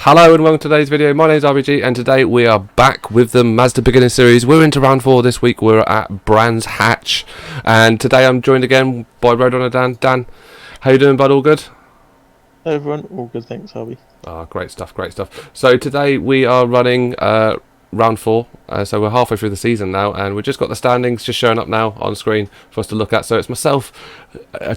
Hello and welcome to today's video. My name is ArbieG and today we are back with the Mazda Beginners Series. We're into round 4 this week. We're at Brands Hatch and today I'm joined again by Road Runner Dan. Dan, how you doing, bud? All good? Hey everyone, all good, thanks, Arbie. Great stuff, great stuff. So today we are running round 4, so we're halfway through the season now and we've just got the standings just showing up now on screen for us to look at. So it's myself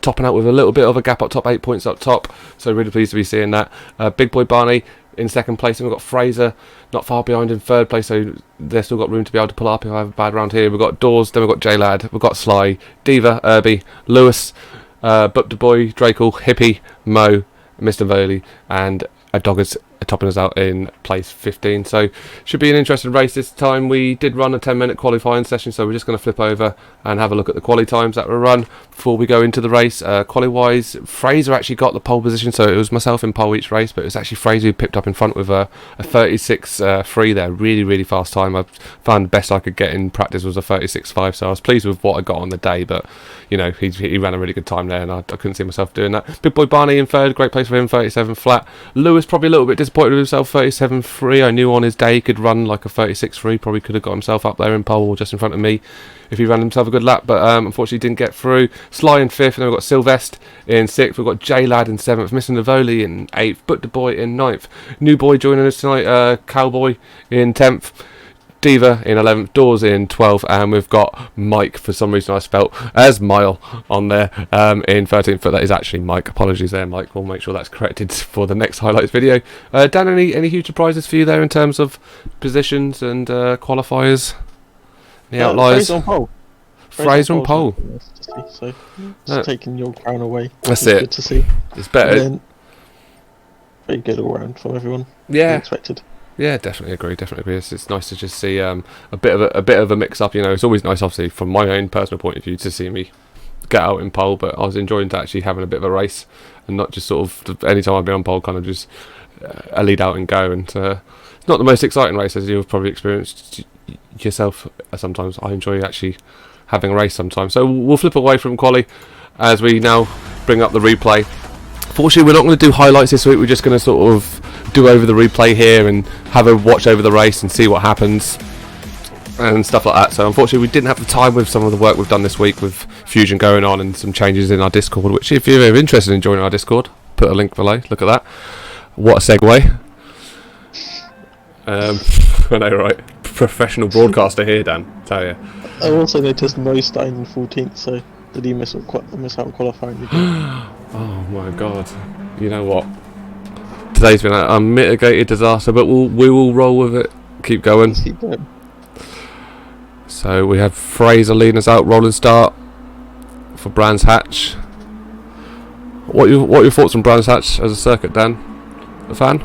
topping out with a little bit of a gap up top, 8 points up top, so really pleased to be seeing that. Big boy Barney in second place, and we've got Fraser not far behind in third place, so they've still got room to be able to pull up if I have a bad round here. We've got Dawes, then we've got J-Lad, we've got Sly, Diva, Arbie, Lewis, But the Boy, Drakel, Hippie, Mo, Mr. Voley, and a dog is topping us out in place 15. So should be an interesting race this time. We did run a 10-minute qualifying session, so we're just going to flip over and have a look at the quali times that were run before we go into the race. Quali wise, Fraser actually got the pole position, so it was myself in pole each race, but it was actually Fraser who picked up in front with a 36.3 there. Really fast time. I found the best I could get in practice was a 36.5, so I was pleased with what I got on the day, but you know, he ran a really good time there and I couldn't see myself doing that. Big boy Barney in third, great place for him, 37 flat. Lewis probably a little bit disappointed with himself, 37.3. I knew on his day he could run like a 36.3, probably could have got himself up there in pole or just in front of me if he ran himself a good lap, but unfortunately didn't get through. Sly in 5th, and then we've got Sylvester in 6th, we've got J-Lad in 7th, Mr. Navoli in 8th, But the Boy in 9th. New boy joining us tonight, Cowboy in 10th, Diva in 11th, Dawes in 12th, and we've got Mike, for some reason I spelt as Mile on there, in 13th, but that is actually Mike. Apologies there, Mike. We'll make sure that's corrected for the next highlights video. Dan, any huge surprises for you there in terms of positions and qualifiers? The outliers? Fraser on pole. Fraser on pole. So just taking your crown away. That's it. Good to see. It's better. Very good all round from everyone. Yeah. Expected. Yeah, definitely agree. It's nice to just see a bit of a mix up. You know, it's always nice, obviously, from my own personal point of view, to see me get out in pole. But I was enjoying actually having a bit of a race and not just sort of any time I've been on pole, kind of just a lead out and go. And it's not the most exciting race, as you've probably experienced yourself. Sometimes I enjoy actually having a race sometimes. So we'll flip away from quali as we now bring up the replay. Fortunately, we're not going to do highlights this week. We're just going to sort of do over the replay here and have a watch over the race and see what happens and stuff like that. So unfortunately, we didn't have the time with some of the work we've done this week with Fusion going on and some changes in our Discord, which if you're interested in joining our Discord, put a link below. Look at that. What a segue. I know, right? Professional broadcaster here, Dan. Tell you. I also noticed Mo starting in 14th, so did he miss out on qualifying? Oh my god. You know what? Today's been an unmitigated disaster, but we will roll with it. Keep going. Let's keep going. So we have Fraser leading us out, rolling start for Brands Hatch. What are your thoughts on Brands Hatch as a circuit, Dan? A fan?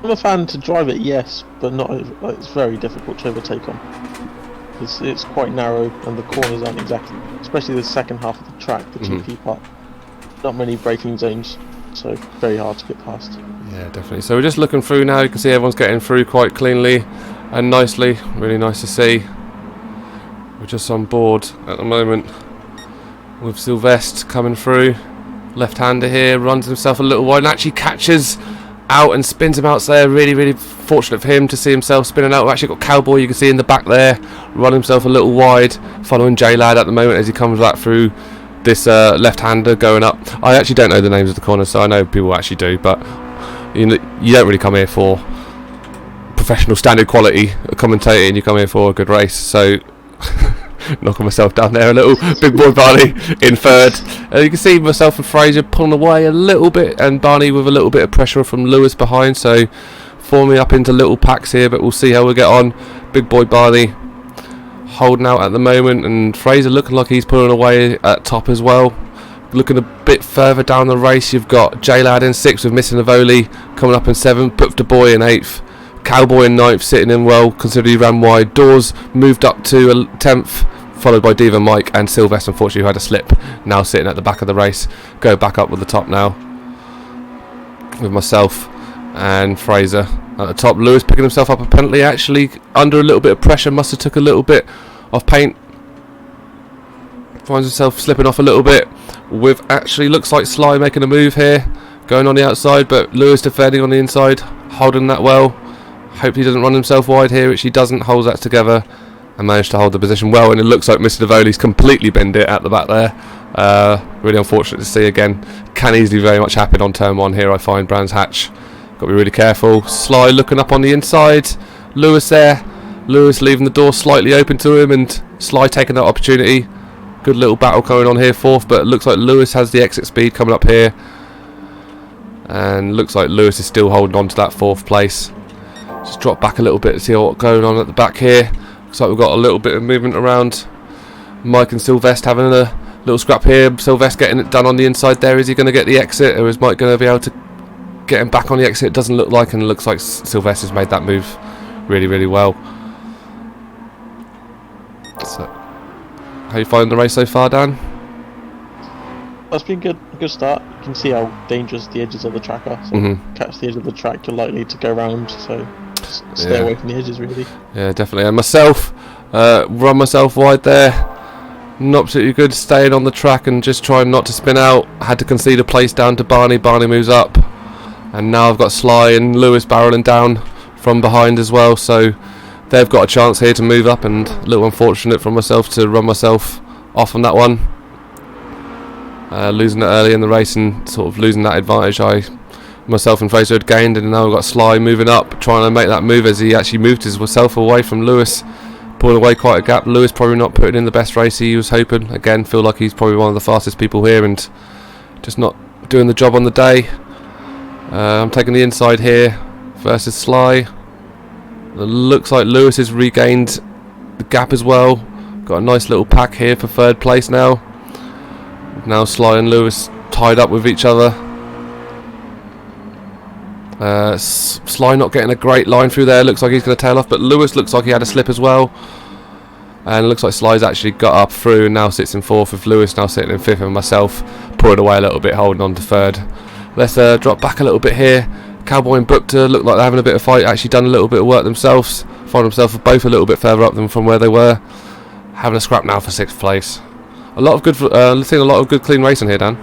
I'm a fan to drive it, yes, but not. It's very difficult to overtake on. It's quite narrow, and the corners aren't exactly, especially the second half of the track, the GP part. Not many braking zones, so very hard to get past. Yeah, definitely. So we're just looking through now. You can see everyone's getting through quite cleanly and nicely. Really nice to see. We're just on board at the moment with Sylvester coming through. Left-hander here, runs himself a little wide and actually catches out and spins him out there. Really fortunate for him to see himself spinning out. We've actually got Cowboy, you can see in the back there, run himself a little wide, following J-Lad at the moment as he comes back through this left-hander going up. I actually don't know the names of the corners, so I know people actually do, but you don't really come here for professional standard quality commentating, you come here for a good race. So knocking myself down there a little. Big boy Barney in third. You can see myself and Fraser pulling away a little bit, and Barney with a little bit of pressure from Lewis behind, so forming up into little packs here, but we'll see how we get on. Big boy Barney holding out at the moment, and Fraser looking like he's pulling away at top as well. Looking a bit further down the race, you've got J-Lad in 6th with Mr. Navoli coming up in 7th, But the Boy in 8th, Cowboy in 9th, sitting in well considering he ran wide. Dawes moved up to 10th, followed by Diva, Mike, and Sylvester, unfortunately, who had a slip, now sitting at the back of the race. Go back up with the top now with myself and Fraser at the top. Lewis picking himself up a penalty, actually under a little bit of pressure, must have took a little bit of paint, finds himself slipping off a little bit with, actually looks like Sly making a move here, going on the outside, but Lewis defending on the inside, holding that well. Hope he doesn't run himself wide here, which he doesn't. Holds that together and managed to hold the position well, and it looks like Mr. Davoli's completely binned it at the back there. Really unfortunate to see again. Can easily very much happen on turn 1 here, I find. Brands Hatch, got to be really careful. Sly looking up on the inside, Lewis there. Lewis leaving the door slightly open to him, and Sly taking that opportunity. Good little battle going on here, 4th, but it looks like Lewis has the exit speed coming up here, and looks like Lewis is still holding on to that 4th place. Just drop back a little bit to see what's going on at the back here. Looks like we've got a little bit of movement around. Mike and Sylvester having a little scrap here. Sylvester getting it done on the inside there. Is he going to get the exit, or is Mike going to be able to get him back on the exit? It doesn't look like, and it looks like Sylvester's made that move really, really well. So, how you finding the race so far, Dan? That's been good. A good start. You can see how dangerous the edges of the track are. So catch the edge of the track, you're likely to go round. So just stay away from the edges, really. Yeah, definitely. And myself, run myself wide there. Not particularly good, staying on the track and just trying not to spin out. Had to concede a place down to Barney. Barney moves up, and now I've got Sly and Lewis barreling down from behind as well. So they've got a chance here to move up, and a little unfortunate for myself to run myself off on that one. Losing it early in the race and sort of losing that advantage myself and Fraser had gained, and now we've got Sly moving up, trying to make that move as he actually moved himself away from Lewis, pulling away quite a gap. Lewis probably not putting in the best race he was hoping. Again, feel like he's probably one of the fastest people here and just not doing the job on the day. I'm taking the inside here versus Sly. It looks like Lewis has regained the gap as well. Got a nice little pack here for 3rd place now. Now Sly and Lewis tied up with each other. Sly not getting a great line through there. Looks like he's going to tail off, but Lewis looks like he had a slip as well. And it looks like Sly's actually got up through and now sits in 4th, with Lewis now sitting in 5th, and myself pulling away a little bit, holding on to 3rd. Let's drop back a little bit here. Cowboy and Bookter look like they're having a bit of fight. Actually done a little bit of work themselves. Find themselves both a little bit further up than from where they were. Having a scrap now for 6th place. A lot of good, seeing a lot of good clean racing here, Dan.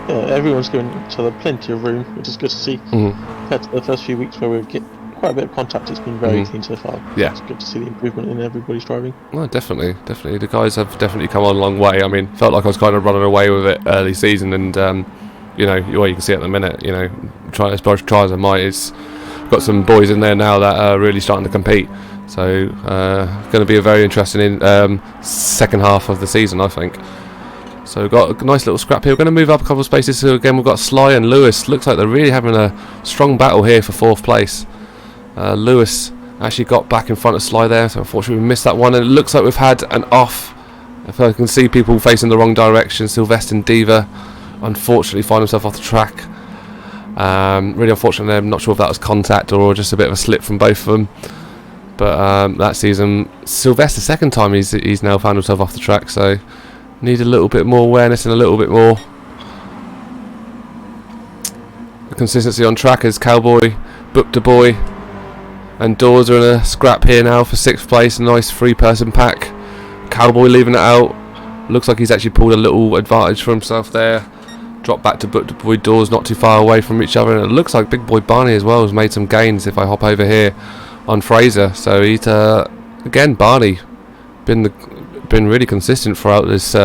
Yeah, everyone's giving each other plenty of room, which is good to see. Compared to the first few weeks where we get quite a bit of contact, it's been very clean so far. Yeah, it's good to see the improvement in everybody's driving. Well, definitely. The guys have definitely come on a long way. I mean, felt like I was kind of running away with it early season, and you know, well, you can see at the minute, you know, try as I might, it's got some boys in there now that are really starting to compete. So going to be a very interesting second half of the season, I think. So we've got a nice little scrap here. We're going to move up a couple of spaces. So again, we've got Sly and Lewis. Looks like they're really having a strong battle here for 4th place. Lewis actually got back in front of Sly there, so unfortunately we missed that one. And it looks like we've had an off. If I can see people facing the wrong direction, Sylvester and Diva unfortunately find himself off the track. Really unfortunate. I'm not sure if that was contact or just a bit of a slip from both of them. But that season, Sylvester, 2nd time he's now found himself off the track, so need a little bit more awareness and a little bit more consistency on track as Cowboy, Bookter Boy and Dawes are in a scrap here now for 6th place. A nice 3-person pack. Cowboy leaving it out. Looks like he's actually pulled a little advantage for himself there. Drop back to Bookter Boy, Dawes not too far away from each other, and it looks like Big Boy Barney as well has made some gains if I hop over here on Fraser. So he's again, Barney been really consistent throughout this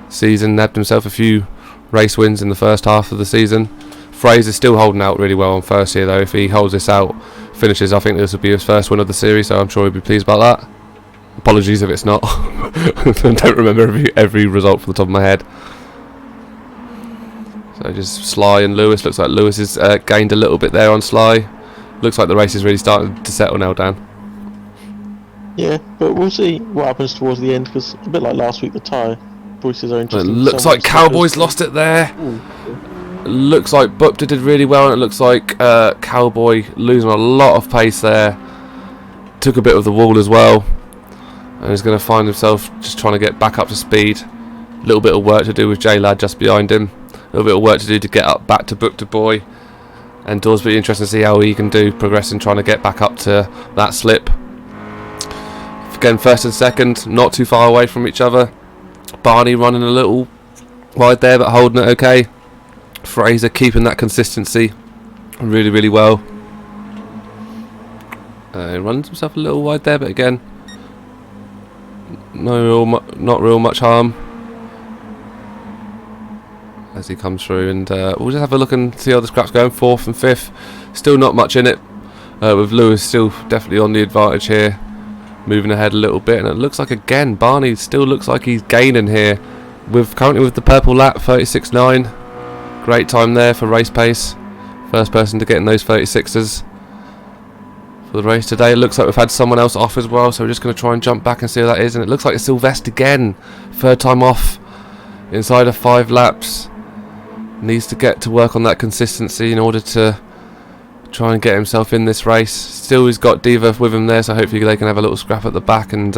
season. Nabbed himself a few race wins in the first half of the season. Fraser's still holding out really well on 1st here though. If he holds this out, finishes, I think this will be his first win of the series, so I'm sure he'll be pleased about that. Apologies if it's not. I don't remember every result from the top of my head. So just Sly and Lewis. Looks like Lewis has gained a little bit there on Sly. Looks like the race is really starting to settle now, Dan. Yeah, but we'll see what happens towards the end, because a bit like last week, the tyre voices are interesting. It looks like Cowboys lost it there. It looks like Bookter did really well, and it looks like Cowboy losing a lot of pace there. Took a bit of the wall as well, and he's going to find himself just trying to get back up to speed. A little bit of work to do with J-Lad just behind him. A little bit of work to do to get up back to Bookter Boy. And Dawes will be interesting to see how he can do, progressing, trying to get back up to that slip. Again, 1st and 2nd, not too far away from each other. Barney running a little wide there, but holding it okay. Fraser keeping that consistency really, really well. He runs himself a little wide there, but again, not real much harm as he comes through. And we'll just have a look and see how the scraps going. 4th and 5th, still not much in it, with Lewis still definitely on the advantage here, moving ahead a little bit. And it looks like again Barney still looks like he's gaining here, currently with the purple lap, 36.9. Great time there for race pace, first person to get in those 36s for the race today. It looks like we've had someone else off as well, so we're just going to try and jump back and see who that is. And it looks like it's Sylvester again, 3rd time off inside of 5 laps. Needs to get to work on that consistency in order to try and get himself in this race. Still, he's got Diva with him there, so hopefully they can have a little scrap at the back and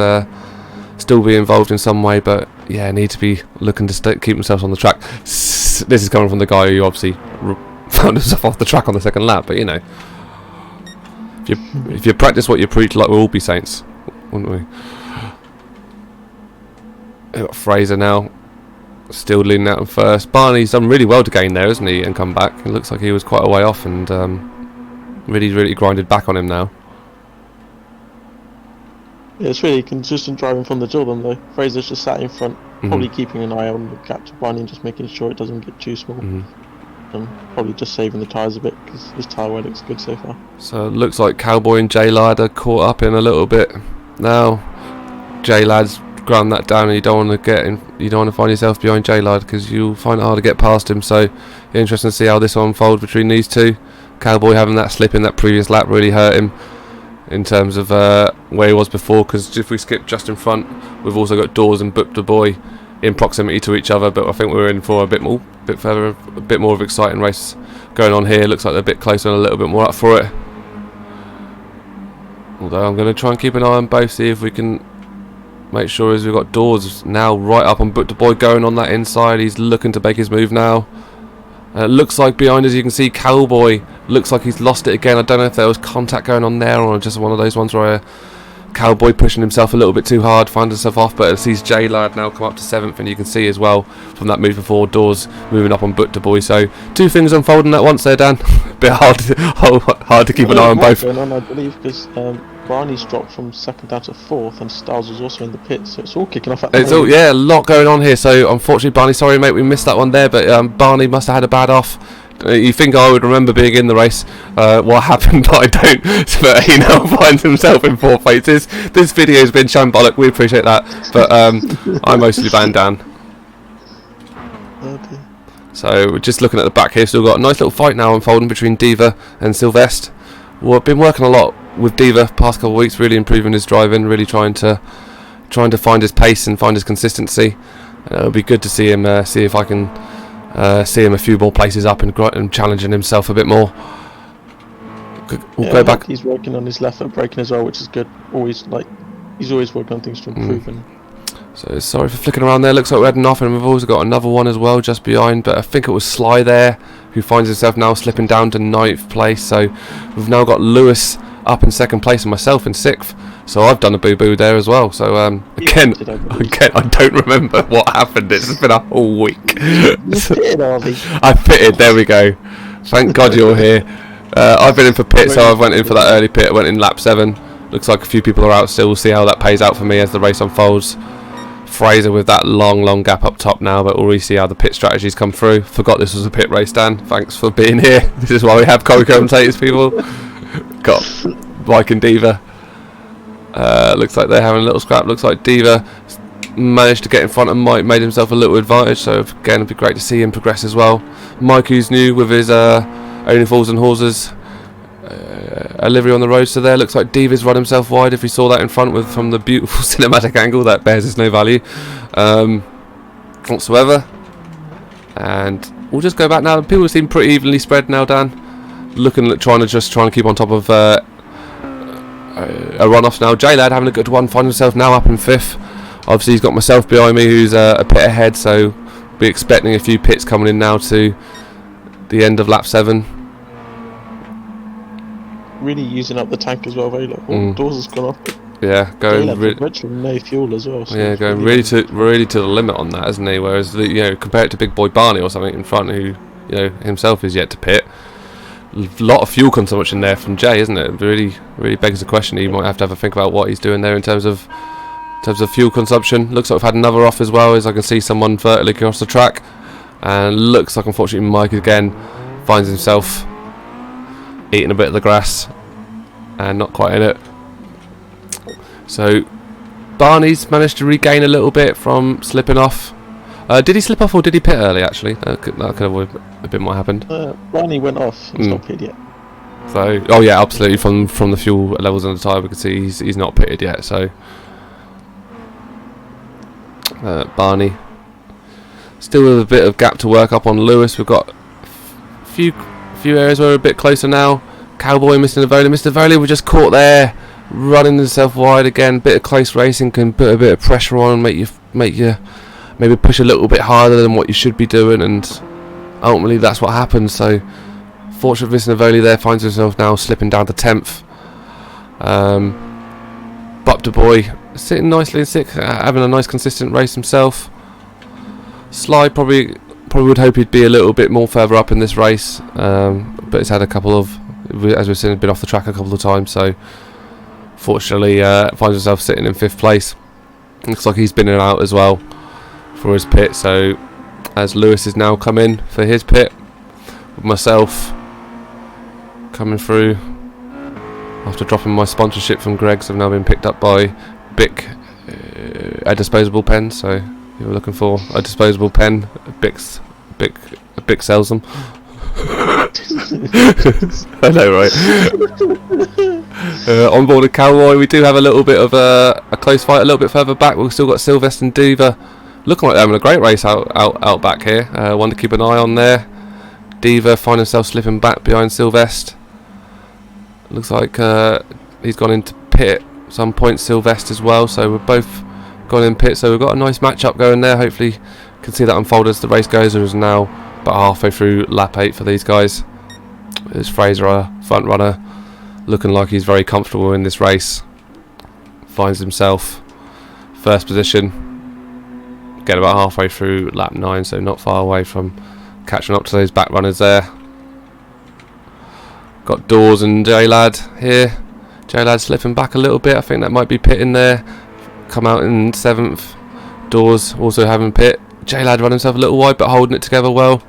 still be involved in some way. But yeah, need to be looking to keep themselves on the track. This is coming from the guy who obviously found himself off the track on the 2nd lap, but you know, if you practice what you preach, like we'll all be saints, wouldn't we? We've got Fraser now, still leading out in 1st. Barney's done really well to gain there, hasn't he, and come back. It looks like he was quite a way off, and really grinded back on him now. Yeah, it's really consistent driving from the Jordan though. Fraser's just sat in front, probably keeping an eye on the gap to Barney and just making sure it doesn't get too small. And probably just saving the tyres a bit because his tyre wear looks good so far. So it looks like Cowboy and J-Lad are caught up in a little bit now. J-Lad's ground that down, and you don't want to find yourself behind J-Lad because you'll find it hard to get past him. So interesting to see how this will unfold between these two. Cowboy having that slip in that previous lap really hurt him in terms of where he was before, because if we skip just in front, we've also got Dawes and Boop the Boy in proximity to each other. But I think we're in for a bit more of exciting race going on here. Looks like they're a bit closer and a little bit more up for it. Although I'm going to try and keep an eye on both, see if we can make sure. As we've got Dawes now right up on Boop the Boy going on that inside. He's looking to make his move now. It looks like behind us you can see Cowboy looks like he's lost it again. I don't know if there was contact going on there or just one of those ones where Cowboy pushing himself a little bit too hard, finds himself off. But it sees J-Lad now come up to 7th, and you can see as well from that move before, Dawes moving up on Boop the Boy. So 2 things unfolding at once there, Dan. Bit hard to keep an eye on both. Going on, I believe, because Barney's dropped from 2nd down to 4th, and Styles was also in the pit, so it's all kicking off at the moment. Yeah, a lot going on here. So unfortunately, Barney, sorry mate, we missed that one there, but Barney must have had a bad off. You think I would remember being in the race, what happened, but I don't. But he now finds himself in 4th place. This video's been shambolic, we appreciate that, but I mostly banned Dan. Okay. So we're just looking at the back here, still got a nice little fight now unfolding between Diva and Sylvester. Well, I've been working a lot with Diva past couple of weeks, really improving his driving, really trying to find his pace and find his consistency. It'll be good to see him, see if I can see him a few more places up and challenging himself a bit more. We'll go back. He's working on his left foot braking as well, which is good. He's always working on things to improve. So sorry for flicking around there. Looks like we had enough, and we've also got another one as well just behind. But I think it was Sly there who finds himself now slipping down to 9th place. So we've now got Lewis up in 2nd place and myself in 6th. So I've done a boo-boo there as well. So again, I don't remember what happened. It's been a whole week. You pitted, Arbie. I pitted. There we go. Thank God you're here. I've been in for pit, so I went in for that early pit. I went in lap 7. Looks like a few people are out still. We'll see how that pays out for me as the race unfolds. Fraser with that long gap up top now, but we'll really see how the pit strategies come through. Forgot this was a pit race, Dan. Thanks for being here. This is why we have co-commentators, people. Got Mike and Diva. Looks like they're having a little scrap. Looks like Diva managed to get in front of Mike, made himself a little advantage. So again, it'd be great to see him progress as well. Mike, who's new with his Only Fools and Horses a livery on the road, so there looks like Diva's run himself wide. If we saw that in front from the beautiful cinematic angle, that bears us no value whatsoever. And we'll just go back now. People seem pretty evenly spread now, Dan. Looking at trying to keep on top of a run-off now. J-Lad having a good one, finding himself now up in 5th. Obviously he's got myself behind me, who's a pit ahead, so we'll be expecting a few pits coming in now to the end of lap 7. Really using up the tank as well, very low. Dawes has gone up. Yeah, going virtually no fuel as well. So yeah, going really to the limit on that, isn't he? Whereas compare it to Big Boy Barney or something in front, who himself is yet to pit. A lot of fuel consumption there from Jay, isn't it? Really begs the question. He might have to have a think about what he's doing there in terms of fuel consumption. Looks like we've had another off as well, as I can see someone vertically across the track, and looks like unfortunately Mike again finds himself eating a bit of the grass and not quite in it. So Barney's managed to regain a little bit from slipping off. Did he slip off or did he pit early? Actually, that could have a bit more happened. Barney went off. He's not pitted yet. So, oh yeah, absolutely. From the fuel levels on the tyre, we can see he's not pitted yet. So Barney still with a bit of gap to work up on Lewis. We've got a few areas where we're a bit closer now. Cowboy, Mr. Navoli, we're just caught there, running himself wide again. Bit of close racing can put a bit of pressure on, make you maybe push a little bit harder than what you should be doing, and ultimately that's what happens. So fortunately, Mr. Navoli there finds himself now slipping down to 10th. Bupta Boy sitting nicely in 6th, having a nice consistent race himself. Sly probably would hope he'd be a little bit more further up in this race, but he's had a couple of, as we've seen, been off the track a couple of times, so fortunately finds himself sitting in 5th place. Looks like he's been in and out as well for his pit, so as Lewis has now come in for his pit, with myself coming through after dropping my sponsorship from Greg's. I've now been picked up by BIC, a disposable pen, so if you're looking for a disposable pen, BIC sells them. I know, right? On board a Cowboy, we do have a little bit of a close fight a little bit further back. We've still got Sylvester and Diva looking like they're having a great race out back here. One to keep an eye on there. Diva finds himself slipping back behind Sylvester. Looks like he's gone into pit at some point, Sylvester as well, so we're both gone in pit, so we've got a nice match up going there. Hopefully you can see that unfold as the race goes. There is now about halfway through lap 8 for these guys. There's Fraser, our front runner, looking like he's very comfortable in this race. Finds himself first position, get about halfway through lap 9, so not far away from catching up to those back runners there. Got Dawes and J-Lad here. J-Lad slipping back a little bit, I think that might be pitting there. Come out in 7th. Dawes also having pit. J-Lad run himself a little wide but holding it together well.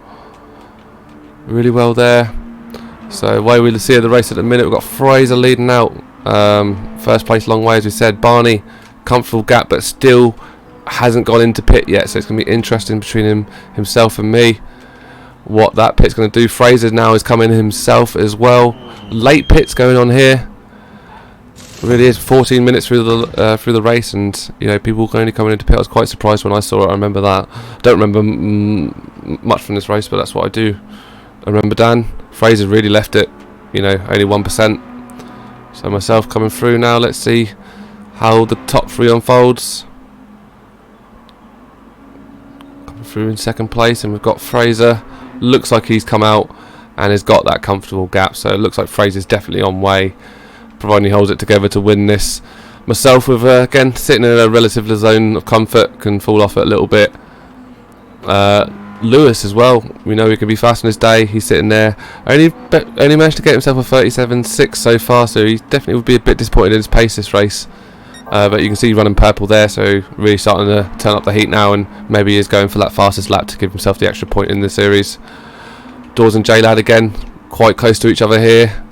Really well there. So the way we see the race at the minute, we've got Fraser leading out. First place long way, as we said. Barney, comfortable gap, but still hasn't gone into pit yet, so it's going to be interesting between himself and me what that pit's going to do. Fraser now is coming himself as well. Late pits going on here. Really is 14 minutes through the race, and people only coming into pit. I was quite surprised when I saw it. I remember that. Don't remember much from this race, but that's what I do. I remember Dan Fraser really left it, only 1%. So myself coming through now. Let's see how the top 3 unfolds. Coming through in 2nd place, and we've got Fraser. Looks like he's come out and has got that comfortable gap, so it looks like Fraser's definitely on way, providing he holds it together to win this. Myself, with again sitting in a relative zone of comfort, can fall off it a little bit. Lewis as well, we know he can be fast on his day. He's sitting there, only managed to get himself a 37.6 so far, so he definitely would be a bit disappointed in his pace this race. But you can see he's running purple there, so really starting to turn up the heat now, and maybe he is going for that fastest lap to give himself the extra point in the series. Dawes and J-Lad again, quite close to each other here.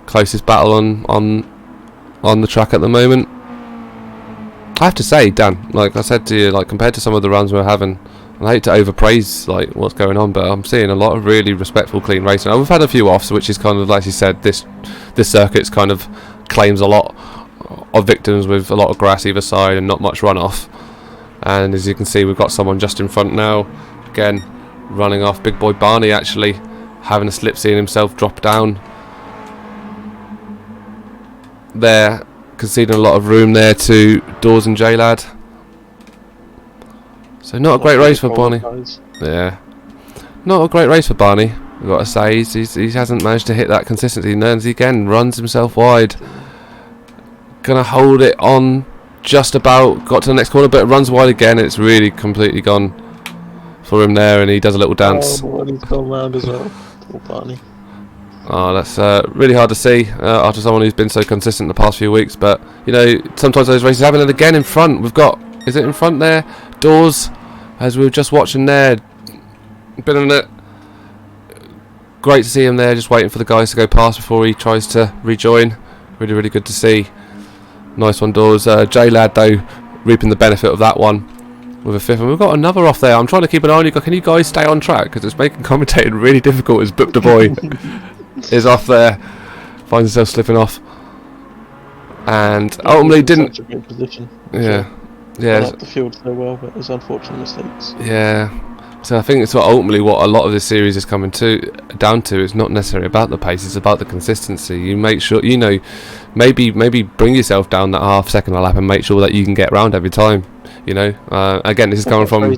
Closest battle on the track at the moment. I have to say, Dan, like I said to you, compared to some of the runs we're having, I hate to overpraise what's going on, but I'm seeing a lot of really respectful, clean racing. We've had a few offs, which is kind of, like you said, this circuit's kind of claims a lot of victims with a lot of grass either side and not much runoff. And as you can see, we've got someone just in front now, again running off. Big boy Barney actually having a slip, seeing himself drop down there, conceding a lot of room there to Dawes and J-Lad. So not a great race for Barney. Yeah, not a great race for Barney, we've got to say. He hasn't managed to hit that consistency. He again runs himself wide. Gonna hold it on just about, got to the next corner, but it runs wide again. It's really completely gone for him there, and he does a little dance. Oh, and he's gone round as well. Poor Barney. Oh, that's really hard to see after someone who's been so consistent the past few weeks. But you know, sometimes those races happen. And again, in front, we've got, is it in front there? Doors, as we were just watching there. Been in it. Great to see him there, just waiting for the guys to go past before he tries to rejoin. Really, really good to see. Nice one, Doors. J-Lad, though, reaping the benefit of that one with a 5th. And we've got another off there. I'm trying to keep an eye on you. Can you guys stay on track? Because it's making commentating really difficult as Boop the Boy is off there. Finds himself slipping off. And ultimately didn't... Such a great position. Yeah. Yeah. Up the field so well, but it's unfortunate mistakes. Yeah. So I think it's ultimately what a lot of this series is coming down to. It's not necessarily about the pace; it's about the consistency. You make sure, you know, maybe bring yourself down that half second a lap and make sure that you can get round every time. You know, again, this is coming from.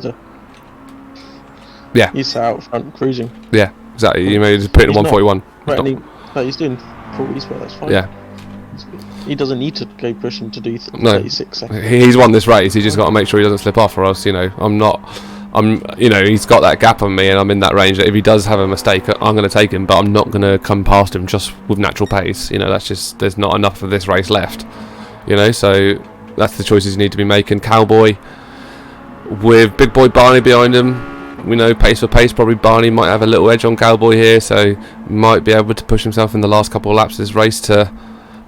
Yeah. He's out front cruising. Yeah, exactly. You may just put it in 141. No, he's doing 40s, but that's fine. Yeah. He doesn't need to go pushing to do 36 seconds. He's won this race. He's just got to make sure he doesn't slip off, or else, you know, you know, he's got that gap on me, and I'm in that range that if he does have a mistake, I'm going to take him, but I'm not going to come past him just with natural pace. You know, that's just, there's not enough of this race left. You know, so that's the choices you need to be making. Cowboy with big boy Barney behind him. We know pace for pace, probably Barney might have a little edge on Cowboy here, so might be able to push himself in the last couple of laps of this race to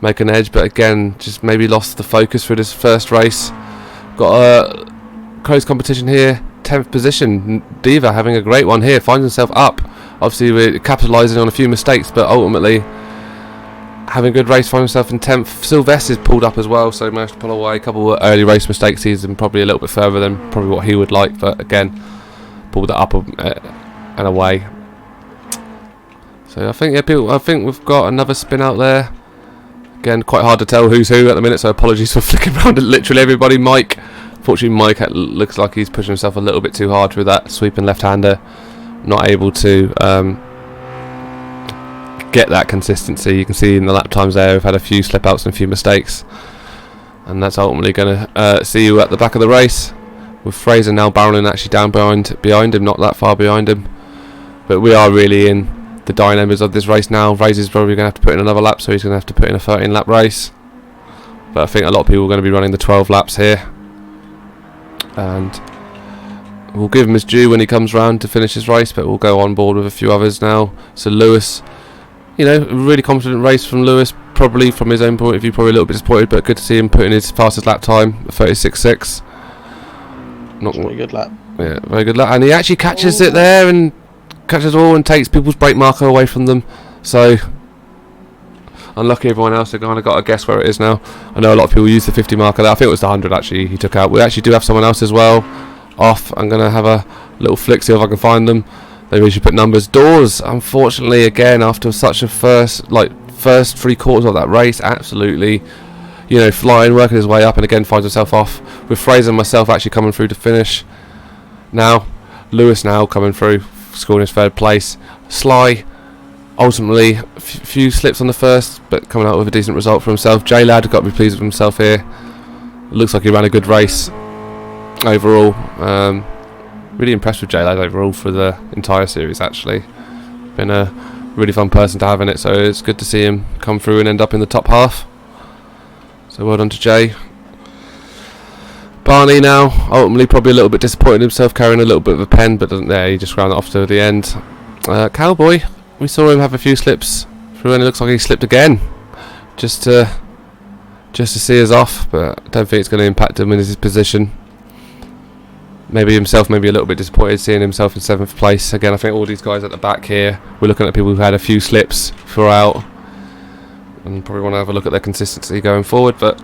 make an edge, but again, just maybe lost the focus for this first race. Got a close competition here. 10th position, Diva having a great one here, finds himself up. Obviously we're capitalising on a few mistakes, but ultimately having a good race, finds himself in 10th. Sylvester's pulled up as well, so managed to pull away. A couple of early race mistakes, he's probably a little bit further than probably what he would like, but again, pulled it up and away. So I think I think we've got another spin out there. Again, quite hard to tell who's who at the minute, so apologies for flicking around at literally everybody. Mike, fortunately Mike looks like he's pushing himself a little bit too hard with that sweeping left-hander, not able to get that consistency. You can see in the lap times there we've had a few slip outs and a few mistakes, and that's ultimately going to see you at the back of the race, with Fraser now barreling actually down behind him, not that far behind him. But we are really in the dynamos of this race now. Fraser's probably going to have to put in another lap, so he's going to have to put in a 13 lap race, but I think a lot of people are going to be running the 12 laps here, and we'll give him his due when he comes round to finish his race, but we'll go on board with a few others now. So Lewis, you know, a really confident race from Lewis, probably from his own point of view, probably a little bit disappointed, but good to see him putting his fastest lap time, 36.6. Not very good lap. Yeah, very good lap, and he actually catches it there and catches all and takes people's brake marker away from them. So unlucky everyone else. They kind of got to guess where it is now. I know a lot of people use the 50 marker there. I think it was the 100 actually he took out. We actually do have someone else as well off. I'm going to have a little flick, see if I can find them. Maybe we should put numbers. Doors, unfortunately, again, after such a first 3 quarters of that race, absolutely, you know, flying, working his way up, and again finds himself off, with Fraser and myself actually coming through to finish. Now, Lewis now coming through, scoring his 3rd place. Sly, ultimately, a few slips on the first, but coming out with a decent result for himself. J-Lad got to be pleased with himself here. It looks like he ran a good race overall. Really impressed with J-Lad overall for the entire series, actually. Been a really fun person to have in it, so it's good to see him come through and end up in the top half. So well done to Jay. Barney now, ultimately probably a little bit disappointed himself, carrying a little bit of a pen, but doesn't there, he just ran it off to the end. Cowboy, we saw him have a few slips through, and it looks like he slipped again, just to see us off, but I don't think it's going to impact him in his position. Maybe himself, maybe a little bit disappointed seeing himself in 7th place. Again, I think all these guys at the back here, we're looking at people who've had a few slips throughout, and probably want to have a look at their consistency going forward, but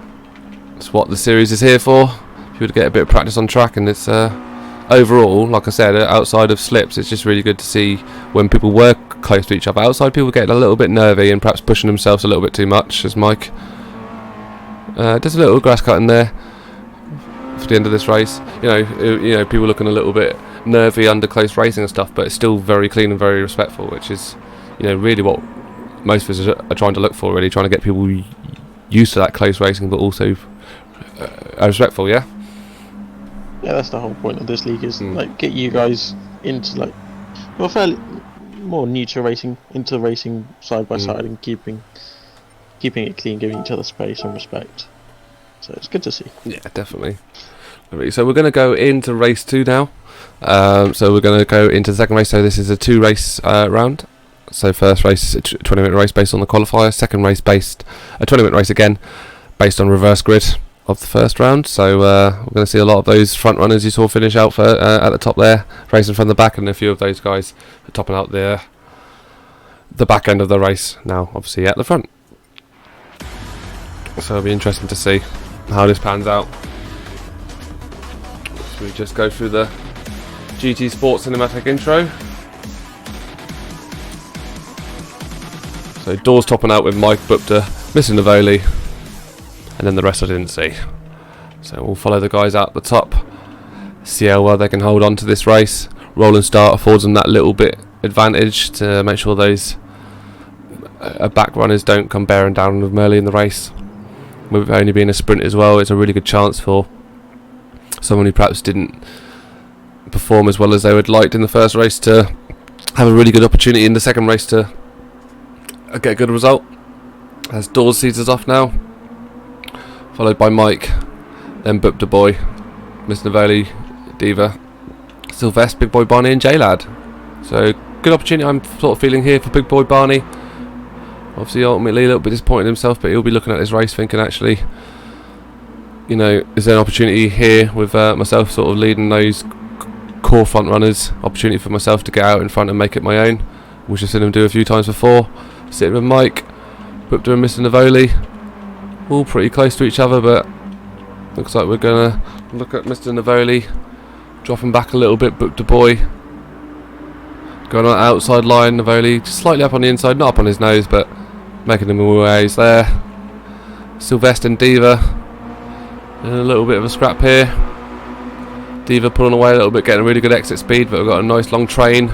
it's what the series is here for. If you would get a bit of practice on track, and it's overall, like I said, outside of slips, it's just really good to see when people work close to each other. Outside, people getting a little bit nervy and perhaps pushing themselves a little bit too much, as Mike does a little grass cut in there for the end of this race. You know, people looking a little bit nervy under close racing and stuff, but it's still very clean and very respectful, which is, you know, really what most of us are trying to look for, really, trying to get people used to that close racing, but also respectful. Yeah, that's the whole point of this league, is like get you guys into like, well, fairly more new to racing, into racing side by side and keeping it clean, giving each other space and respect. So it's good to see. Yeah, definitely. So we're going to go into race 2 now. So we're going to go into the second race. So this is a 2-race round. So first race, a 20-minute race based on the qualifier. Second race based, a 20-minute race again, based on reverse grid of the first round. So we're going to see a lot of those front runners you saw finish out for at the top there, racing from the back, and a few of those guys topping out the back end of the race now, obviously at the front. So it'll be interesting to see how this pans out. So we just go through the GT Sports cinematic intro. So Dawes topping out with Mike Bupta, missing Navoli, and then the rest I didn't see. So we'll follow the guys out the top, see how well they can hold on to this race. Rolling start affords them that little bit advantage to make sure those back runners don't come bearing down on them early in the race. With only being a sprint as well, it's a really good chance for someone who perhaps didn't perform as well as they would liked in the first race to have a really good opportunity in the second race to get a good result. As Dawes sees us off now, followed by Mike, then Bupta Boy, Miss Navoli, Diva, Sylvester, Big Boy Barney and J-Lad. So good opportunity I'm sort of feeling here for Big Boy Barney. Obviously ultimately a little bit disappointed himself, but he'll be looking at this race thinking, actually, you know, is there an opportunity here with myself sort of leading those core front runners, opportunity for myself to get out in front and make it my own, which I've seen him do a few times before. Sitting with Mike, Bupta and Mr. Navoli, all pretty close to each other, but looks like we're gonna look at Mr. Navoli dropping back a little bit. Bupta Boy going on the outside line, Navoli just slightly up on the inside, not up on his nose, but making him away. He's there. Sylvester and Diva in a little bit of a scrap here. Diva pulling away a little bit, getting a really good exit speed, but we've got a nice long train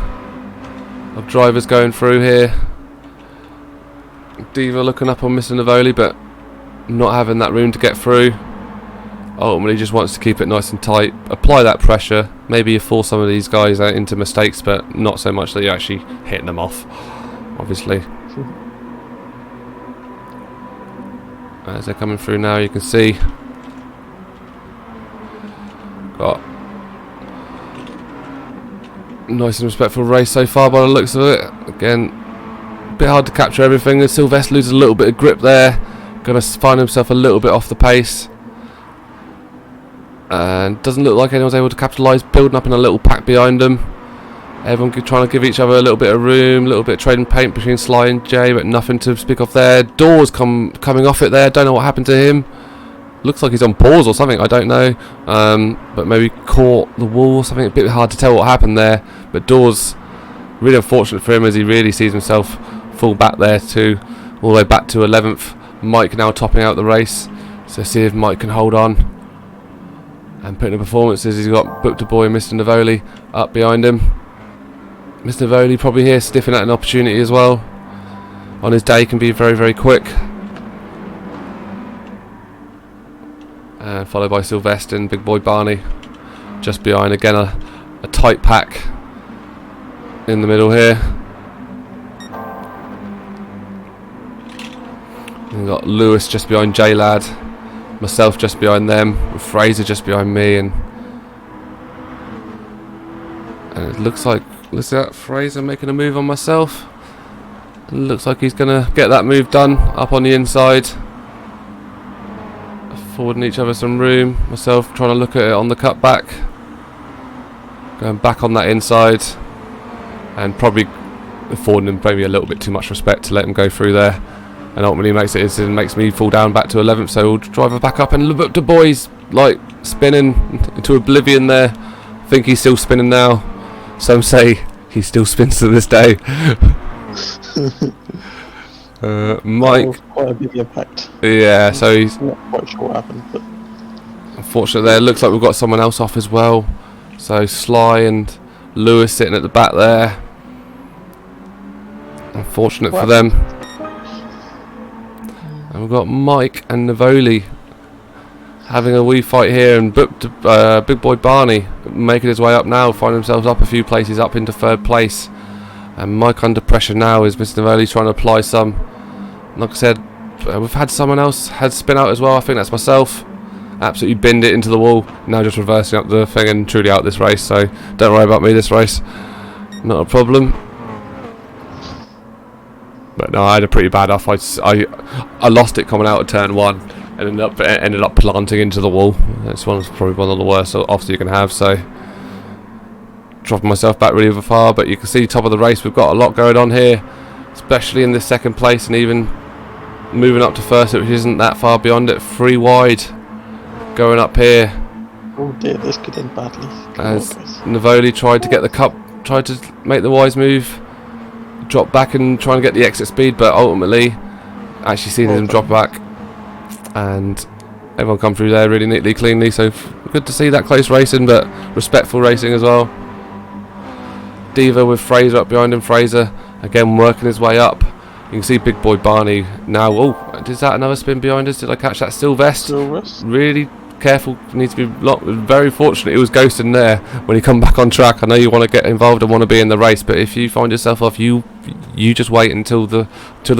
of drivers going through here. Diva looking up on Mr. Navoli, but not having that room to get through. Ultimately just wants to keep it nice and tight, apply that pressure. Maybe you force some of these guys out into mistakes, but not so much that you're actually hitting them off, obviously. As they're coming through now, you can see got nice and respectful race so far by the looks of it. Again, a bit hard to capture everything. As Sylvester loses a little bit of grip there, going to find himself a little bit off the pace, and doesn't look like anyone's able to capitalise, building up in a little pack behind them. Everyone trying to give each other a little bit of room, a little bit of trading paint between Sly and Jay, but nothing to speak of there. Dawes coming off it there, don't know what happened to him. Looks like he's on pause or something, I don't know. But maybe caught the wall or something, a bit hard to tell what happened there. But Dawes, really unfortunate for him as he really sees himself fall back there to all the way back to 11th. Mike now topping out the race, so see if Mike can hold on and put in the performances. He's got Bupta Boy and Mr. Navoli up behind him. Mr. Navoli probably here sniffing at an opportunity as well. On his day can be very, very quick. And followed by Sylvester and Big Boy Barney just behind. Again a tight pack in the middle here. We've got Lewis just behind J-Lad, myself just behind them, with Fraser just behind me, and it looks like, listen to that, Fraser making a move on myself. It looks like he's going to get that move done up on the inside, affording each other some room. Myself trying to look at it on the cut back, going back on that inside, and probably affording him maybe a little bit too much respect to let him go through there. And ultimately makes me fall down back to 11th, so we'll drive her back up, and look at the boys like spinning into oblivion there. I think he's still spinning now. Some say he still spins to this day. Mike, quite a big impact. Yeah, so he's not quite sure what happened, but unfortunately there. Looks like we've got someone else off as well. So Sly and Lewis sitting at the back there. Unfortunate for them. And we've got Mike and Navoli having a wee fight here, and big boy Barney making his way up now, finding himself up a few places, up into 3rd place. And Mike under pressure now is Mr. Novelli trying to apply some. Like I said, we've had someone else had spin out as well. I think that's myself. Absolutely binned it into the wall. Now just reversing up the thing and truly out this race. So don't worry about me this race. Not a problem. But no, I had a pretty bad off. I lost it coming out of turn 1 and ended up planting into the wall. This one's probably one of the worst offs you can have. So dropping myself back really far. But you can see top of the race, we've got a lot going on here, especially in this 2nd place and even moving up to 1st, which isn't that far beyond it. 3 wide going up here. Oh dear, this could end badly. As Navoli tried to get the cup, tried to make the wise move, drop back and try and get the exit speed, but ultimately actually seen him drop back, and everyone come through there really neatly, cleanly. So good to see that close racing, but respectful racing as well. Diva with Fraser up behind him. Fraser again working his way up. You can see big boy Barney now. Oh, is that another spin behind us? Did I catch that? Sylvester. Really careful, needs to be locked. Very fortunate it was ghosting there when you come back on track. I know you want to get involved and want to be in the race, but if you find yourself off, you just wait until the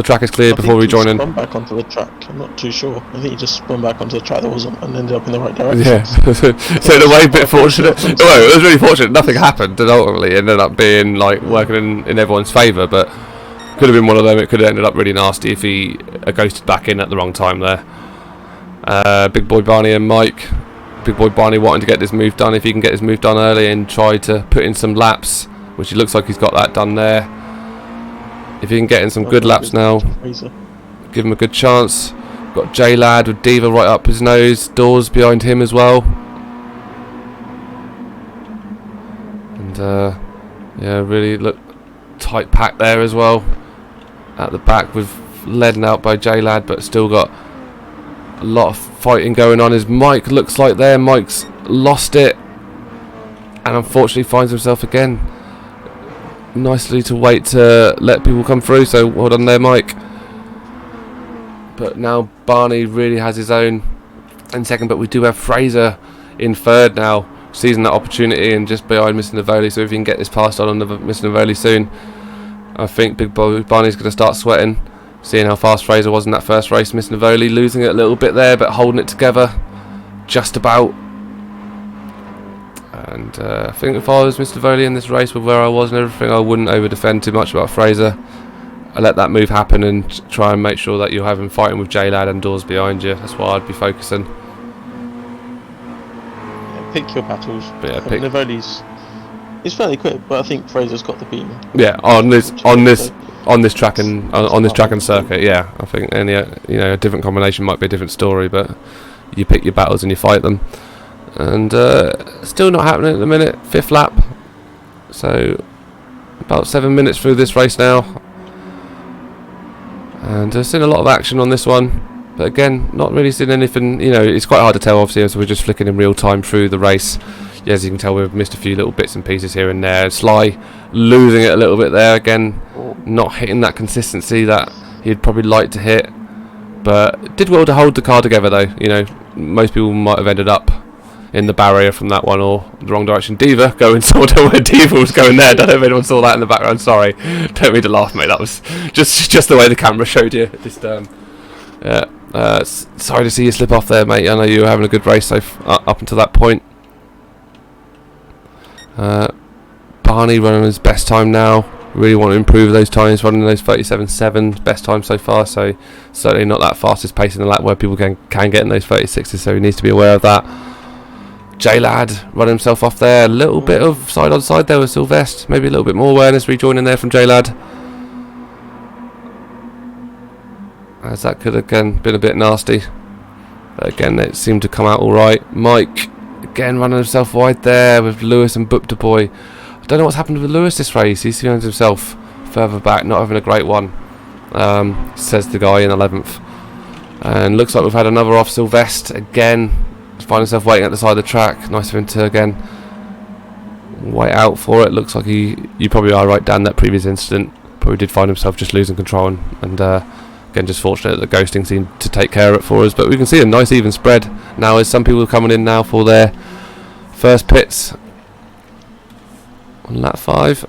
track is clear before rejoining. Spun back onto the track. I'm not too sure. I think he just spun back onto the track that wasn't and ended up in the right direction. Yeah. So in a way, a bit fortunate. Well, it was really fortunate. Nothing happened, and ultimately ended up being like working in everyone's favour. But could have been one of them. It could have ended up really nasty if he ghosted back in at the wrong time there. Big boy Barney and Mike. Big boy Barney wanting to get this move done. If he can get his move done early and try to put in some laps, which it looks like he's got that done there. If he can get in some good laps now, give him a good chance. Got J Lad with Diva right up his nose. Doors behind him as well. And yeah, really look tight pack there as well. At the back with led out by J Lad, but still got a lot of fighting going on. As Mike looks like there, Mike's lost it and unfortunately finds himself again. Nicely to wait to let people come through, so well done there, Mike. But now Barney really has his own in 2nd, but we do have Fraser in 3rd now, seizing that opportunity and just behind Mr. Navoli. So if you can get this passed on Mr. Navoli soon, I think big boy Barney's going to start sweating. Seeing how fast Fraser was in that first race, Mr. Navoli losing it a little bit there, but holding it together just about. And I think if I was Mr. Navoli in this race with where I was and everything, I wouldn't over defend too much about Fraser. I let that move happen and try and make sure that you're having fighting with J-Lad and Doors behind you. That's what I'd be focusing. Yeah, pick your battles. Yeah, Navoli's he's fairly quick, but I think Fraser's got the beating. Yeah, on this track and circuit. Yeah, I think any a different combination might be a different story, but you pick your battles and you fight them. And still not happening at the minute. 5th lap, so about 7 minutes through this race now, and I've seen a lot of action on this one, but again not really seen anything. It's quite hard to tell obviously, so we're just flicking in real time through the race. Yeah, as you can tell, we've missed a few little bits and pieces here and there. Sly losing it a little bit there again, not hitting that consistency that he'd probably like to hit, but did well to hold the car together though. Most people might have ended up in the barrier from that one or the wrong direction. Diva going sort of where Diva was going there. Don't know if anyone saw that in the background. Sorry, don't mean to laugh, mate. That was just the way the camera showed you. Sorry to see you slip off there, mate. I know you were having a good race up until that point. Barney running his best time now. Really want to improve those times, running those 37.7, best time so far. So certainly not that fastest pace in the lap where people can get in those 36s. So he needs to be aware of that. J-Lad running himself off there. A little bit of side on side there with Sylvester. Maybe a little bit more awareness rejoining there from J-Lad. As that could again been a bit nasty. But again, it seemed to come out alright. Mike again running himself wide there with Lewis and Book the Boy. I don't know what's happened with Lewis this race. He's found himself further back, not having a great one, says the guy in 11th. And looks like we've had another off. Sylvester again find himself waiting at the side of the track. Nice of him to again wait out for it. Looks like you probably are right, Dan, that previous incident probably did find himself just losing control and Again, just fortunate that the ghosting seemed to take care of it for us. But we can see a nice even spread now as some people are coming in now for their first pits on lap 5.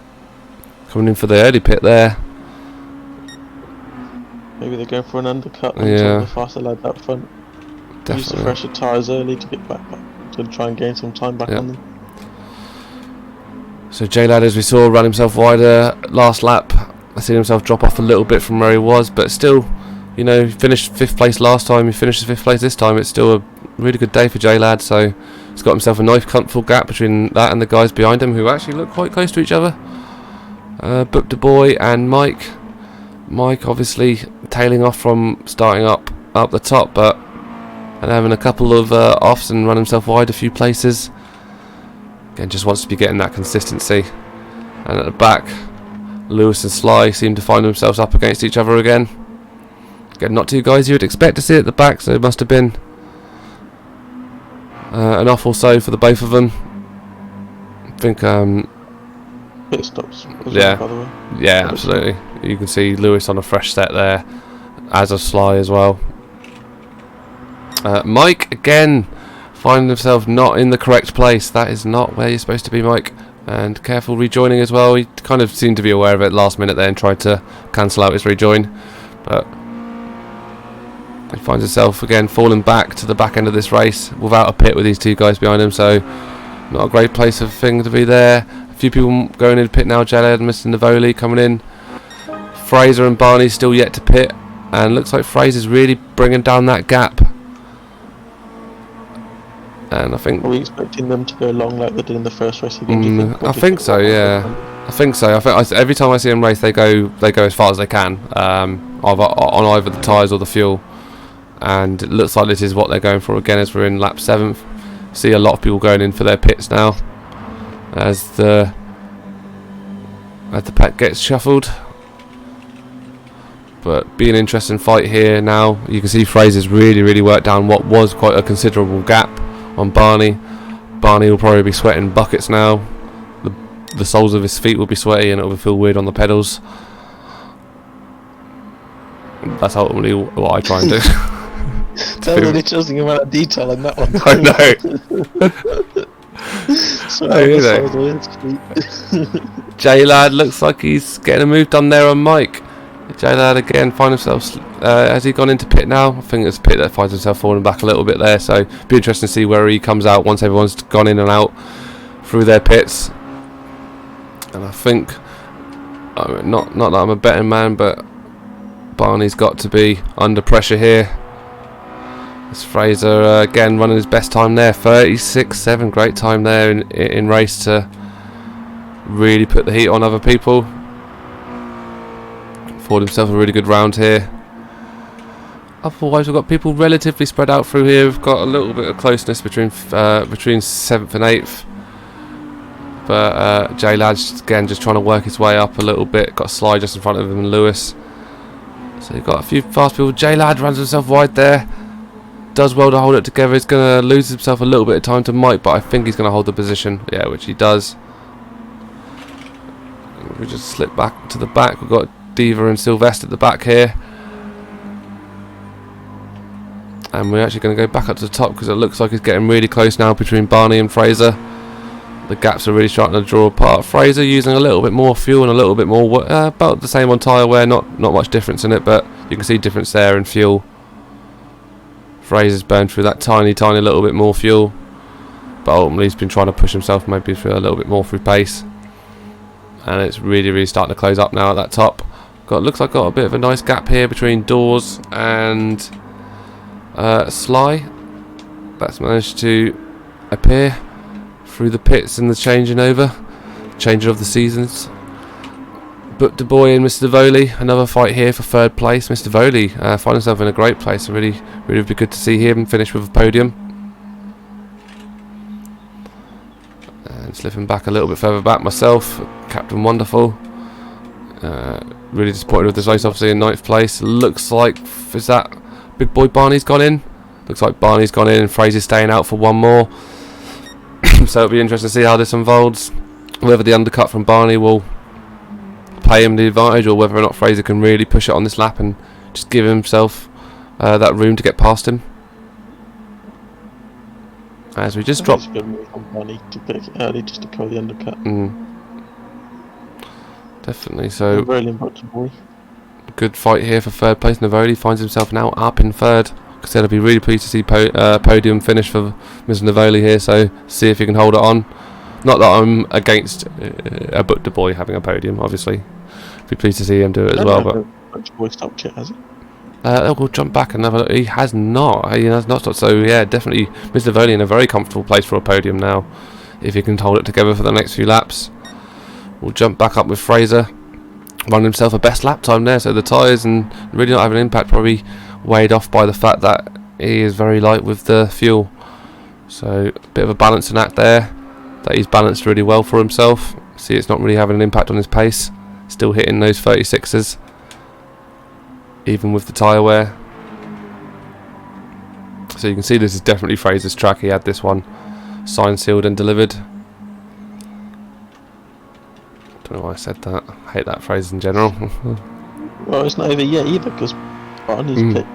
Coming in for the early pit there. Maybe they're going for an undercut and Yeah. the faster lad up front. Definitely. Use the fresher tyres early to get back to try and gain some time back on them. So J-Lad, as we saw, ran himself wider last lap. I seen himself drop off a little bit from where he was, but still, you know, finished 5th place last time. He finished 5th place this time. It's still a really good day for J-Lad. So he's got himself a nice, comfortable gap between that and the guys behind him, who actually look quite close to each other. Book the Boy and Mike. Mike obviously tailing off from starting up the top, but and having a couple of offs and run himself wide a few places. Again, just wants to be getting that consistency. And at the back, Lewis and Sly seem to find themselves up against each other again. Again, not two guys you would expect to see at the back, so it must have been an off or so for the both of them. I think Pit stops as yeah, well, by the way. yeah, absolutely. You can see Lewis on a fresh set there, as of Sly as well. Mike again finding himself not in the correct place. That is not where you're supposed to be, Mike. And careful rejoining as well. He kind of seemed to be aware of it last minute there and tried to cancel out his rejoin, but he finds himself again falling back to the back end of this race without a pit with these two guys behind him. So not a great place of thing to be there. A few people going in pit now. Jaled and Mr. Navoli coming in. Fraser and Barney still yet to pit, and looks like Fraser's really bringing down that gap. And I think, are we expecting them to go long like they did in the first race again? I think so. Yeah, I think so. I think every time I see them race, they go as far as they can, on either the tyres or the fuel. And it looks like this is what they're going for again as we're in lap 7th. See a lot of people going in for their pits now as the pack gets shuffled. But be an interesting fight here now. You can see Fraser's really worked down what was quite a considerable gap on Barney. Barney will probably be sweating buckets now. The soles of his feet will be sweaty and it will feel weird on the pedals. That's ultimately what I try and do. That was an interesting amount of detail in that one. I know. J-Lad looks like he's getting a move done there on Mike. J-Lad again finds himself, has he gone into pit now? I think it's pit that finds himself falling back a little bit there, so be interesting to see where he comes out once everyone's gone in and out through their pits. And I think, not that I'm a betting man, but Barney's got to be under pressure here. As Fraser again running his best time there, 36.7, great time there in race to really put the heat on other people. Afford himself a really good round here. Otherwise, we've got people relatively spread out through here. We've got a little bit of closeness between 7th and 8th. But J-Lad's again just trying to work his way up a little bit. Got a slide just in front of him and Lewis. So you've got a few fast people. J-Lad runs himself wide there. Does well to hold it together. He's going to lose himself a little bit of time to Mike, but I think he's going to hold the position. Yeah, which he does. We just slip back to the back. We've got Diva and Sylvester at the back here. And we're actually going to go back up to the top because it looks like it's getting really close now between Barney and Fraser. The gaps are really starting to draw apart. Fraser using a little bit more fuel and a little bit more, about the same on tyre wear, not much difference in it, but you can see difference there in fuel. Fraser's burned through that tiny little bit more fuel, but ultimately he's been trying to push himself maybe through a little bit more through pace. And it's really starting to close up now at that top. Looks like got a bit of a nice gap here between Dawes and Sly. That's managed to appear through the pits and the changing of the seasons. But Du Bois and Mr. Voli, another fight here for 3rd place. Mr. Voli finds himself in a great place. Really would be good to see him finish with a podium. And slipping back a little bit further back myself, Captain Wonderful. Really disappointed with this race, obviously in 9th place. Looks like, is that Big Boy Barney's gone in? Looks like Barney's gone in and Fraser's staying out for one more. So it'll be interesting to see how this unfolds. Whether the undercut from Barney will pay him the advantage or whether or not Fraser can really push it on this lap and just give himself that room to get past him. As we just drop. It's a good move on Barney to pick early just to cover the undercut. Definitely. So Really important boy. good fight here for third place. Navoli finds himself now up in third. Like I said, I'd be really pleased to see podium finish for Mr. Navoli here. So see if he can hold it on. Not that I'm against a Butcher boy having a podium, obviously. Be pleased to see him do it as well. But Butcher boy stopped yet, has he? We'll jump back and have a look. He has not. He has not stopped. So yeah, definitely Mr. Navoli in a very comfortable place for a podium now. If he can hold it together for the next few laps. We'll jump back up with Fraser. Run himself a best lap time there. So the tyres and really not having an impact, probably weighed off by the fact that he is very light with the fuel. So a bit of a balancing act there. That he's balanced really well for himself. See, it's not really having an impact on his pace. Still hitting those 36s. Even with the tyre wear. So you can see this is definitely Fraser's track. He had this one signed, sealed and delivered. Don't know why I said that. I hate that phrase in general. Well, it's not over yet either because Barney's pit.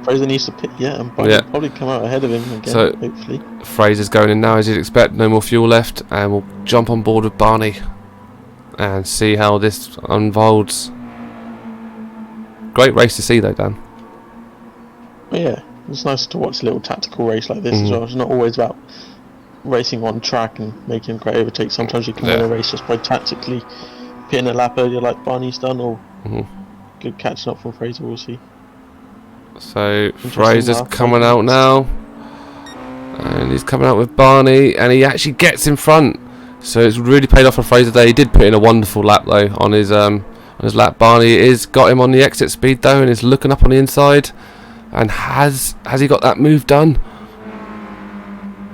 Fraser needs to pit yet, and Barney will probably come out ahead of him again, so hopefully. Fraser's going in now as you'd expect. No more fuel left, and we'll jump on board with Barney and see how this unfolds. Great race to see though, Dan. Well, yeah, it's nice to watch a little tactical race like this as well. It's not always about racing on track and making a great overtake. Sometimes you can win a race just by tactically pitting a lap earlier like Barney's done, or good catching up from Fraser, we'll see. So Fraser's coming out now, and he's coming out with Barney, and he actually gets in front. So it's really paid off for Fraser there. He did put in a wonderful lap though on his lap. Barney is got him on the exit speed though, and is looking up on the inside. And has he got that move done?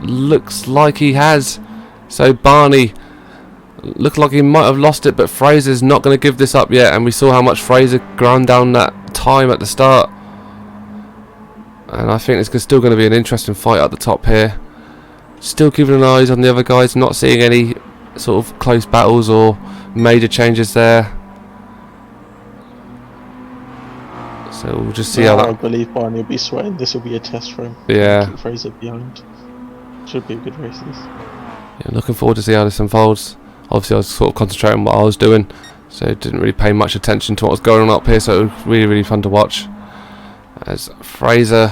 Looks like he has. So Barney looked like he might have lost it, but Fraser's not going to give this up yet. And we saw how much Fraser ground down that time at the start. And I think it's still going to be an interesting fight at the top here. Still keeping an eye on the other guys, not seeing any sort of close battles or major changes there. So we'll just see how that. I believe Barney will be sweating. This will be a test for him. Yeah. Keep Fraser behind. Should be a good race this. Yeah, looking forward to see how this unfolds. Obviously, I was sort of concentrating on what I was doing, so didn't really pay much attention to what was going on up here. So it was really, really fun to watch. As Fraser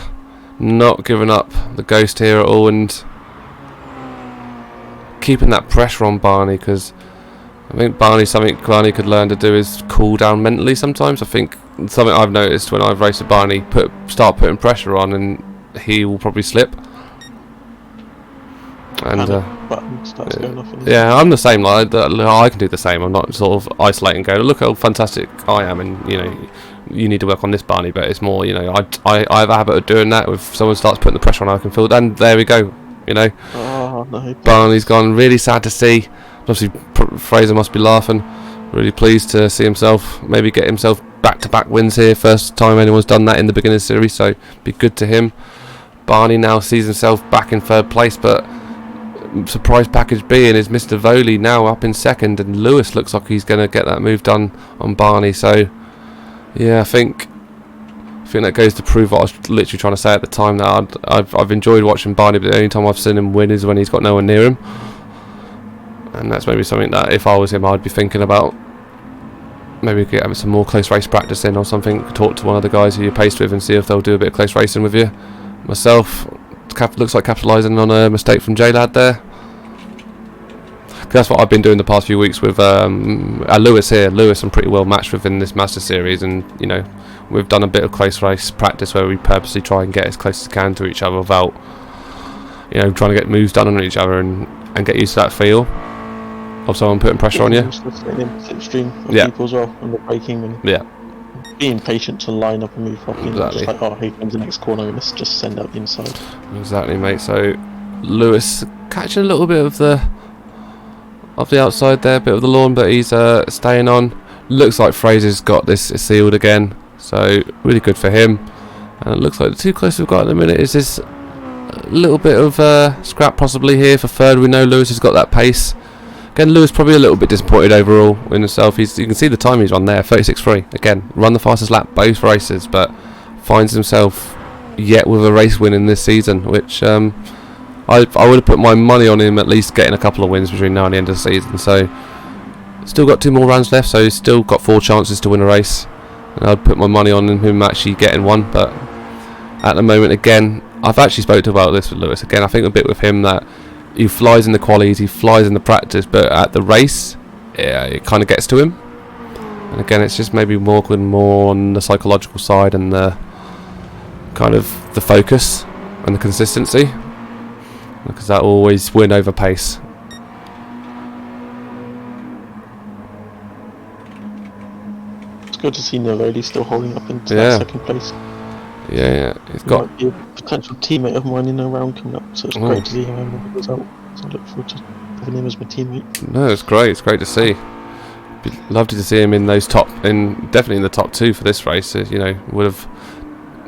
not giving up the ghost here at all and keeping that pressure on Barney, because I think something Barney could learn to do is cool down mentally sometimes. I think something I've noticed when I've raced with Barney, start putting pressure on and he will probably slip. And button starts going off. Yeah, I'm the same. Like, I can do the same. I'm not sort of isolating, going, look how fantastic I am, and you need to work on this, Barney. But it's more, I have a habit of doing that. If someone starts putting the pressure on, I can feel it, and there we go. Oh, no, Barney's gone. Really sad to see. Obviously, Fraser must be laughing. Really pleased to see himself maybe get himself back-to-back wins here. First time anyone's done that in the Beginners Series, so be good to him. Barney now sees himself back in third place, but surprise package B and is Mr. Voley now up in second, and Lewis looks like he's going to get that move done on Barney. So yeah, I think that goes to prove what I was literally trying to say at the time, that I've enjoyed watching Barney, but the only time I've seen him win is when he's got no one near him. And that's maybe something that if I was him I'd be thinking about. Maybe get some more close race practice in or something. Talk to one of the guys who you're paced with and see if they'll do a bit of close racing with you. Myself, looks like capitalising on a mistake from J-Lad there. That's what I've been doing the past few weeks with Lewis here. Lewis I'm pretty well matched with in this Mazda series, and we've done a bit of close race practice where we purposely try and get as close as we can to each other without trying to get moves done on each other and get used to that feel of someone putting pressure on you. Slipstream on people as well, and the braking and being patient to line up and move properly. Exactly. Just like, here comes the next corner, let's just send out the inside. Exactly, mate. So Lewis catching a little bit of the outside there, bit of the lawn, but he's staying on. Looks like Fraser's got this sealed again, so really good for him. And it looks like the two close we've got in a minute is this little bit of scrap possibly here for third. We know Lewis has got that pace. Again, Lewis probably a little bit disappointed overall in himself. You can see the time he's run there, 36.3. Again, run the fastest lap both races, but finds himself yet with a race win in this season, which I would have put my money on him at least getting a couple of wins between now and the end of the season. So, still got 2 more rounds left, so he's still got 4 chances to win a race. And I'd put my money on him actually getting one, but at the moment, again, I've actually spoken about this with Lewis. Again, I think a bit with him that he flies in the qualies, he flies in the practice, but at the race, it kind of gets to him. And again, it's just maybe more on the psychological side and the kind of the focus and the consistency, because that will always win over pace. It's good to see Navoli still holding up into that second place. Yeah. He's got might be a potential teammate of mine in a round coming up, so it's great to see him with the result. So I look forward to having him as my teammate. No, it's great. It's great to see. Be lovely to see him in those definitely in the top 2 for this race. You know, would have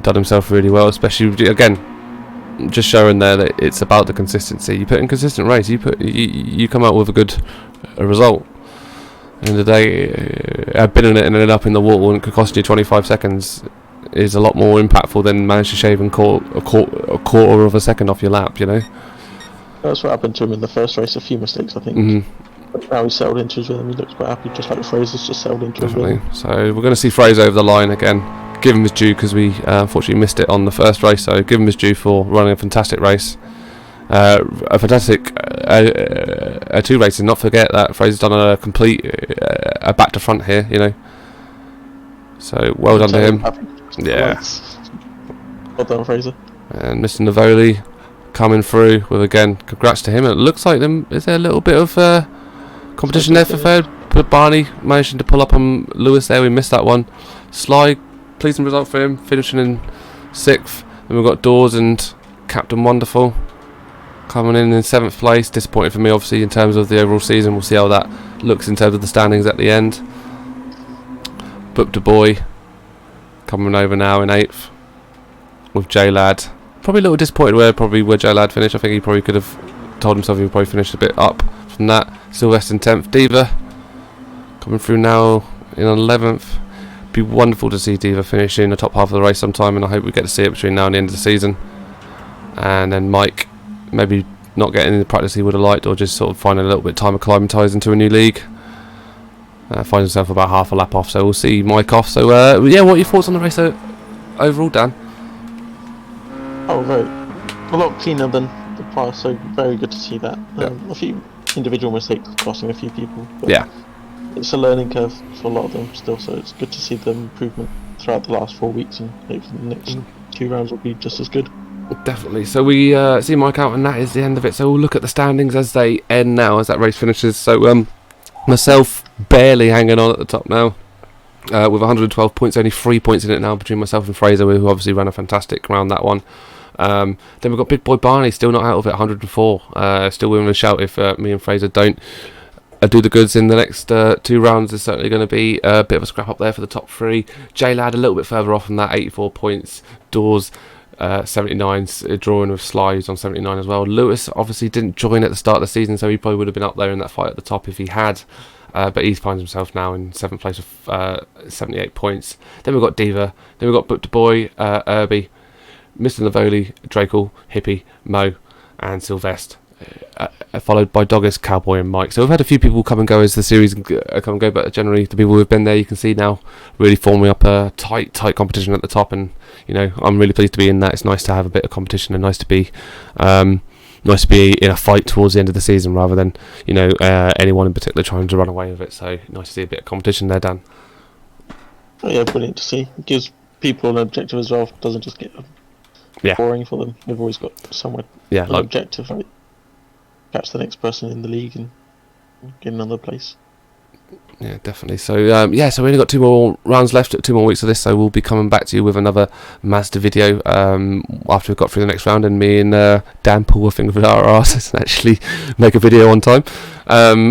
done himself really well, especially again, just showing there that it's about the consistency. You put in consistent race, you come out with a result. In the day, I've been in it and ended up in the wall, and it could cost you 25 seconds. Is a lot more impactful than manage to shave and a quarter of a second off your lap, you know. That's what happened to him in the first race. A few mistakes, I think. But now he's settled into his rhythm. He looks quite happy, just like Fraser's just settled into his rhythm. So we're going to see Fraser over the line again. Give him his due, because we unfortunately missed it on the first race. So give him his due for running a fantastic race, a fantastic 2 races. Not forget that Fraser's done a complete a back to front here, you know. So well done to him. Yeah. Well done, Fraser. And Mr. Navoli coming through with, again, congrats to him. It looks like is there a little bit of competition there for third. But Barney managing to pull up on Lewis there. We missed that one. Sly, pleasing result for him, finishing in 6th. Then we've got Dawes and Captain Wonderful coming in 7th place. Disappointed for me, obviously, in terms of the overall season. We'll see how that looks in terms of the standings at the end. Book to Boy coming over now in 8th with J-Lad. Probably a little disappointed where J-Lad finished. I think he probably could have told himself he would probably finish a bit up from that. Sylvester in 10th. Diva coming through now in 11th. Be wonderful to see Diva finish in the top half of the race sometime, and I hope we get to see it between now and the end of the season. And then Mike, maybe not getting the practice he would have liked, or just sort of finding a little bit of time acclimatising to a new league. Finds himself about half a lap off, so we'll see Mike off. So yeah, what are your thoughts on the race overall, Dan? Oh, a lot cleaner than the past, so very good to see that. A few individual mistakes costing a few people, but it's a learning curve for a lot of them still, so it's good to see the improvement throughout the last 4 weeks, and hopefully the next 2 rounds will be just as good. Definitely. So we see Mike out, and that is the end of it. So we'll look at the standings as they end now, as that race finishes. So myself barely hanging on at the top now, with 112 points, only 3 points in it now between myself and Fraser, who obviously ran a fantastic round that one. Then we've got Big Boy Barney still not out of it, 104, still willing to shout if me and Fraser don't do the goods in the next 2 rounds. There's certainly going to be a bit of a scrap up there for the top 3. J-Lad a little bit further off from that, 84 points. Dawes 79, drawing with Sly, who's on 79 as well. Lewis obviously didn't join at the start of the season, so he probably would have been up there in that fight at the top if he had. But he finds himself now in 7th place with 78 points. Then we've got Diva. Then we've got Book to Boy, Arbie, Mr. Navoli, Drakel, Hippie, Mo, and Sylvester. Followed by Doggis, Cowboy, and Mike. So we've had a few people come and go as the series come and go, but generally the people who've been there, you can see now, really forming up a tight competition at the top. And you know, I'm really pleased to be in that. It's nice to have a bit of competition, and nice to be in a fight towards the end of the season, rather than anyone in particular trying to run away with it. So nice to see a bit of competition there, Dan. Oh yeah, brilliant to see. It gives people an objective as well. It doesn't just get boring for them. They've always got somewhere an objective, right? Catch the next person in the league and get another place. Yeah, definitely. So so we only got 2 more rounds left, 2 more weeks of this, so we'll be coming back to you with another Mazda video after we've got through the next round, and me and Dan pull a thing with our asses and actually make a video on time,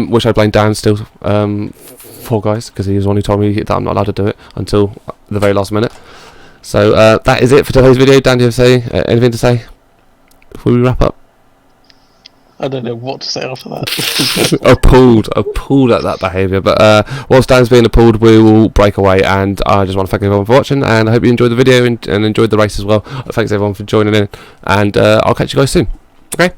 which I blame Dan still for, guys, because he was the one who told me that I'm not allowed to do it until the very last minute. So that is it for today's video. Dan, do you have anything to say before we wrap up? I don't know what to say after that. appalled at that behaviour. But whilst Dan's being appalled, we will break away, and I just want to thank everyone for watching, and I hope you enjoyed the video and enjoyed the race as well. Thanks everyone for joining in, and I'll catch you guys soon. Okay.